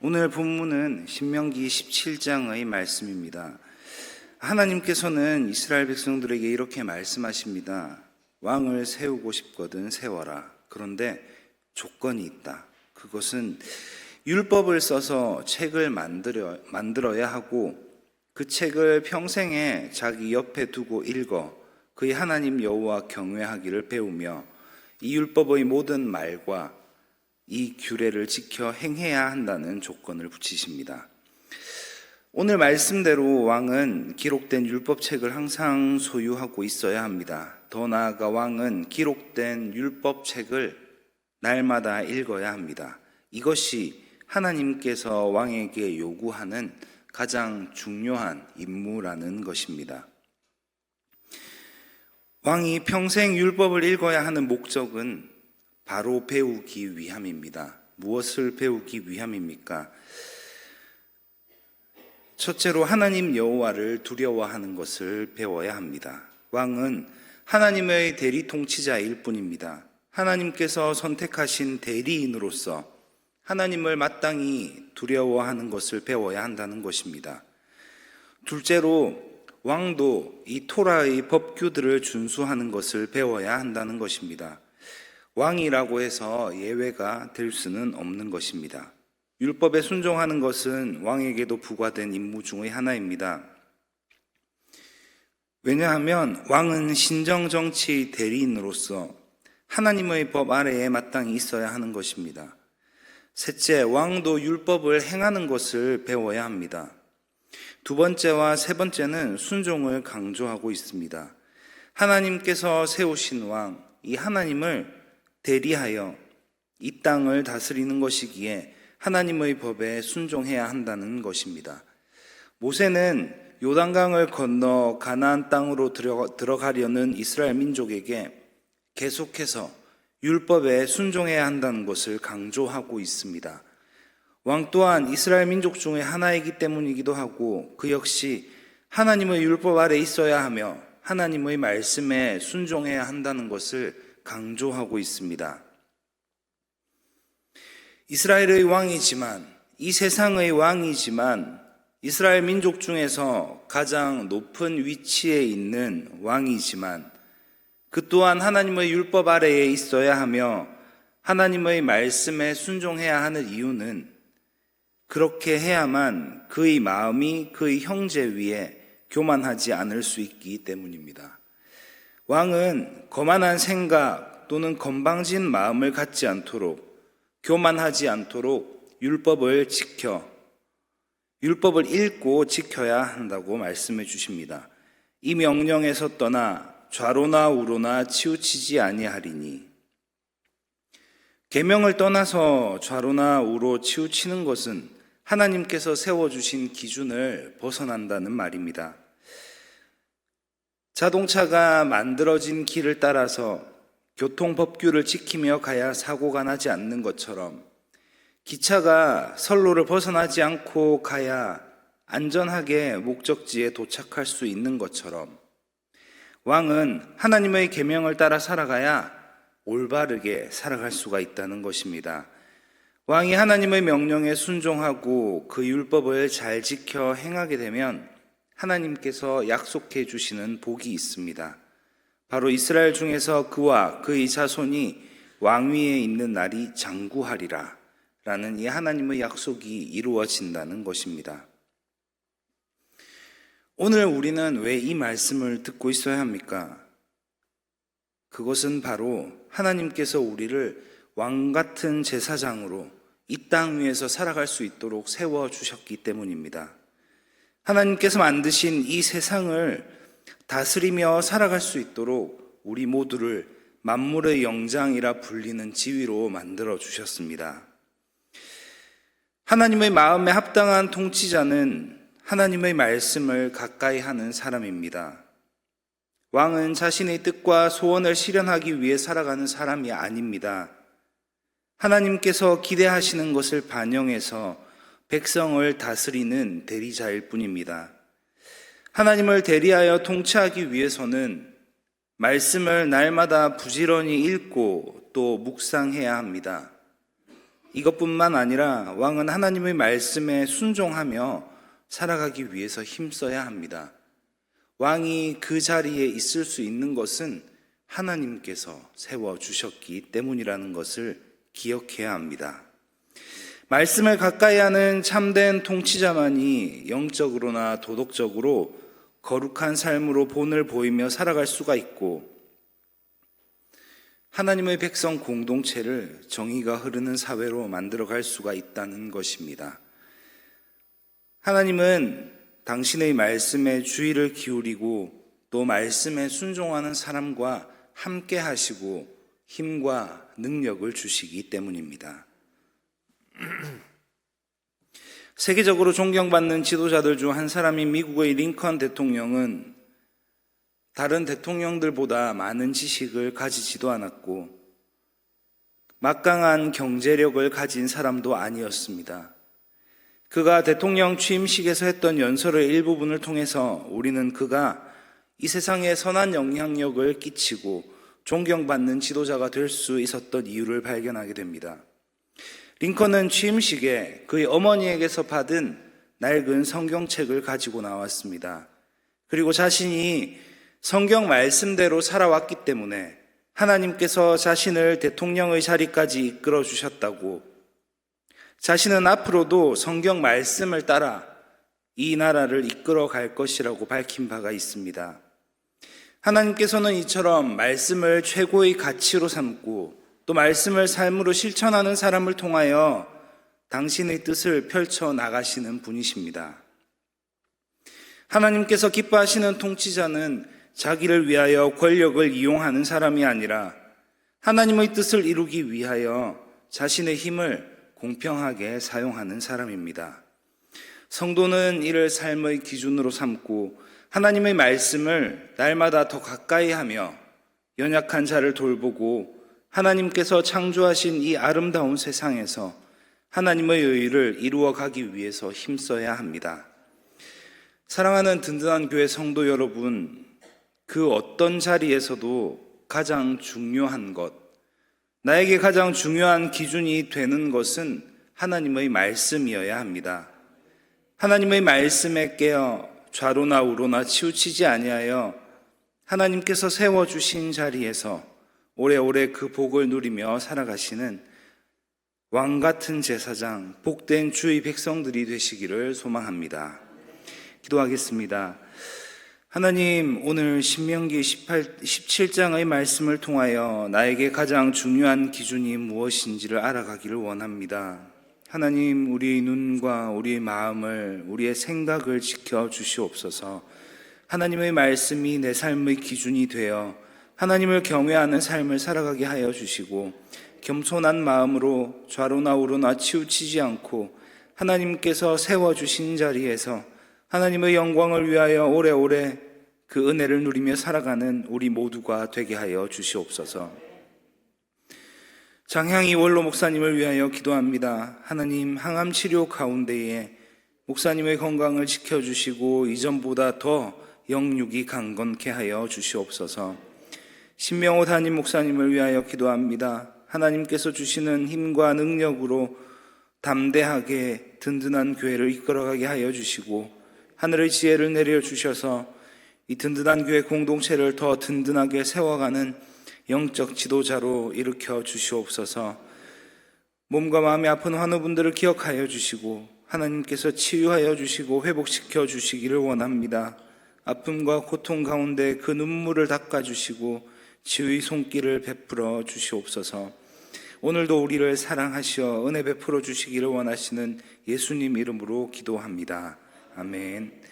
오늘 본문은 신명기 17장의 말씀입니다. 하나님께서는 이스라엘 백성들에게 이렇게 말씀하십니다. 왕을 세우고 싶거든 세워라. 그런데 조건이 있다. 그것은 율법을 써서 책을 만들어야 하고 그 책을 평생에 자기 옆에 두고 읽어 그의 하나님 여호와 경외하기를 배우며 이 율법의 모든 말과 이 규례를 지켜 행해야 한다는 조건을 붙이십니다. 오늘 말씀대로 왕은 기록된 율법책을 항상 소유하고 있어야 합니다. 더 나아가 왕은 기록된 율법책을 날마다 읽어야 합니다. 이것이 하나님께서 왕에게 요구하는 가장 중요한 임무라는 것입니다. 왕이 평생 율법을 읽어야 하는 목적은 바로 배우기 위함입니다. 무엇을 배우기 위함입니까? 첫째로 하나님 여호와를 두려워하는 것을 배워야 합니다. 왕은 하나님의 대리 통치자일 뿐입니다. 하나님께서 선택하신 대리인으로서 하나님을 마땅히 두려워하는 것을 배워야 한다는 것입니다. 둘째로 왕도 이 토라의 법규들을 준수하는 것을 배워야 한다는 것입니다. 왕이라고 해서 예외가 될 수는 없는 것입니다. 율법에 순종하는 것은 왕에게도 부과된 임무 중의 하나입니다. 왜냐하면 왕은 신정정치 대리인으로서 하나님의 법 아래에 마땅히 있어야 하는 것입니다. 셋째, 왕도 율법을 행하는 것을 배워야 합니다. 두 번째와 세 번째는 순종을 강조하고 있습니다. 하나님께서 세우신 왕, 이 하나님을 대리하여 이 땅을 다스리는 것이기에 하나님의 법에 순종해야 한다는 것입니다. 모세는 요단강을 건너 가나안 땅으로 들어가려는 이스라엘 민족에게 계속해서 율법에 순종해야 한다는 것을 강조하고 있습니다. 왕 또한 이스라엘 민족 중에 하나이기 때문이기도 하고 그 역시 하나님의 율법 아래 있어야 하며 하나님의 말씀에 순종해야 한다는 것을 강조하고 있습니다. 이스라엘의 왕이지만, 이 세상의 왕이지만, 이스라엘 민족 중에서 가장 높은 위치에 있는 왕이지만, 그 또한 하나님의 율법 아래에 있어야 하며 하나님의 말씀에 순종해야 하는 이유는 그렇게 해야만 그의 마음이 그의 형제 위에 교만하지 않을 수 있기 때문입니다. 왕은 거만한 생각 또는 건방진 마음을 갖지 않도록, 교만하지 않도록 율법을 읽고 지켜야 한다고 말씀해 주십니다. 이 명령에서 떠나 좌로나 우로나 치우치지 아니하리니. 계명을 떠나서 좌로나 우로 치우치는 것은 하나님께서 세워주신 기준을 벗어난다는 말입니다. 자동차가 만들어진 길을 따라서 교통법규를 지키며 가야 사고가 나지 않는 것처럼 기차가 선로를 벗어나지 않고 가야 안전하게 목적지에 도착할 수 있는 것처럼 왕은 하나님의 계명을 따라 살아가야 올바르게 살아갈 수가 있다는 것입니다. 왕이 하나님의 명령에 순종하고 그 율법을 잘 지켜 행하게 되면 하나님께서 약속해 주시는 복이 있습니다. 바로 이스라엘 중에서 그와 그의 자손이 왕위에 있는 날이 장구하리라 라는 이 하나님의 약속이 이루어진다는 것입니다. 오늘 우리는 왜 이 말씀을 듣고 있어야 합니까? 그것은 바로 하나님께서 우리를 왕 같은 제사장으로 이 땅 위에서 살아갈 수 있도록 세워주셨기 때문입니다. 하나님께서 만드신 이 세상을 다스리며 살아갈 수 있도록 우리 모두를 만물의 영장이라 불리는 지위로 만들어 주셨습니다. 하나님의 마음에 합당한 통치자는 하나님의 말씀을 가까이 하는 사람입니다. 왕은 자신의 뜻과 소원을 실현하기 위해 살아가는 사람이 아닙니다. 하나님께서 기대하시는 것을 반영해서 백성을 다스리는 대리자일 뿐입니다. 하나님을 대리하여 통치하기 위해서는 말씀을 날마다 부지런히 읽고 또 묵상해야 합니다. 이것뿐만 아니라 왕은 하나님의 말씀에 순종하며 살아가기 위해서 힘써야 합니다. 왕이 그 자리에 있을 수 있는 것은 하나님께서 세워주셨기 때문이라는 것을 기억해야 합니다. 말씀을 가까이 하는 참된 통치자만이 영적으로나 도덕적으로 거룩한 삶으로 본을 보이며 살아갈 수가 있고, 하나님의 백성 공동체를 정의가 흐르는 사회로 만들어갈 수가 있다는 것입니다. 하나님은 당신의 말씀에 주의를 기울이고 또 말씀에 순종하는 사람과 함께 하시고 힘과 능력을 주시기 때문입니다. 세계적으로 존경받는 지도자들 중 한 사람인 미국의 링컨 대통령은 다른 대통령들보다 많은 지식을 가지지도 않았고 막강한 경제력을 가진 사람도 아니었습니다. 그가 대통령 취임식에서 했던 연설의 일부분을 통해서 우리는 그가 이 세상에 선한 영향력을 끼치고 존경받는 지도자가 될 수 있었던 이유를 발견하게 됩니다. 링컨은 취임식에 그의 어머니에게서 받은 낡은 성경책을 가지고 나왔습니다. 그리고 자신이 성경 말씀대로 살아왔기 때문에 하나님께서 자신을 대통령의 자리까지 이끌어 주셨다고, 자신은 앞으로도 성경 말씀을 따라 이 나라를 이끌어 갈 것이라고 밝힌 바가 있습니다. 하나님께서는 이처럼 말씀을 최고의 가치로 삼고 또 말씀을 삶으로 실천하는 사람을 통하여 당신의 뜻을 펼쳐 나가시는 분이십니다. 하나님께서 기뻐하시는 통치자는 자기를 위하여 권력을 이용하는 사람이 아니라 하나님의 뜻을 이루기 위하여 자신의 힘을 공평하게 사용하는 사람입니다. 성도는 이를 삶의 기준으로 삼고 하나님의 말씀을 날마다 더 가까이 하며 연약한 자를 돌보고 하나님께서 창조하신 이 아름다운 세상에서 하나님의 의를 이루어 가기 위해서 힘써야 합니다. 사랑하는 든든한 교회 성도 여러분, 그 어떤 자리에서도 가장 중요한 것, 나에게 가장 중요한 기준이 되는 것은 하나님의 말씀이어야 합니다. 하나님의 말씀에 깨어 좌로나 우로나 치우치지 아니하여 하나님께서 세워주신 자리에서 오래오래 그 복을 누리며 살아가시는 왕같은 제사장, 복된 주의 백성들이 되시기를 소망합니다. 기도하겠습니다. 하나님, 오늘 신명기 17장의 말씀을 통하여 나에게 가장 중요한 기준이 무엇인지를 알아가기를 원합니다. 하나님, 우리의 눈과 우리의 마음을, 우리의 생각을 지켜주시옵소서. 하나님의 말씀이 내 삶의 기준이 되어 하나님을 경외하는 삶을 살아가게 하여 주시고, 겸손한 마음으로 좌로나 우로나 치우치지 않고 하나님께서 세워주신 자리에서 하나님의 영광을 위하여 오래오래 그 은혜를 누리며 살아가는 우리 모두가 되게 하여 주시옵소서. 장향이 원로 목사님을 위하여 기도합니다. 하나님, 항암 치료 가운데에 목사님의 건강을 지켜주시고 이전보다 더 영육이 강건케 하여 주시옵소서. 신명호 담임 목사님을 위하여 기도합니다. 하나님께서 주시는 힘과 능력으로 담대하게 든든한 교회를 이끌어가게 하여 주시고 하늘의 지혜를 내려주셔서 이 든든한 교회 공동체를 더 든든하게 세워가는 영적 지도자로 일으켜 주시옵소서. 몸과 마음이 아픈 환우분들을 기억하여 주시고 하나님께서 치유하여 주시고 회복시켜 주시기를 원합니다. 아픔과 고통 가운데 그 눈물을 닦아주시고 치유의 손길을 베풀어 주시옵소서. 오늘도 우리를 사랑하시어 은혜 베풀어 주시기를 원하시는 예수님 이름으로 기도합니다. 아멘.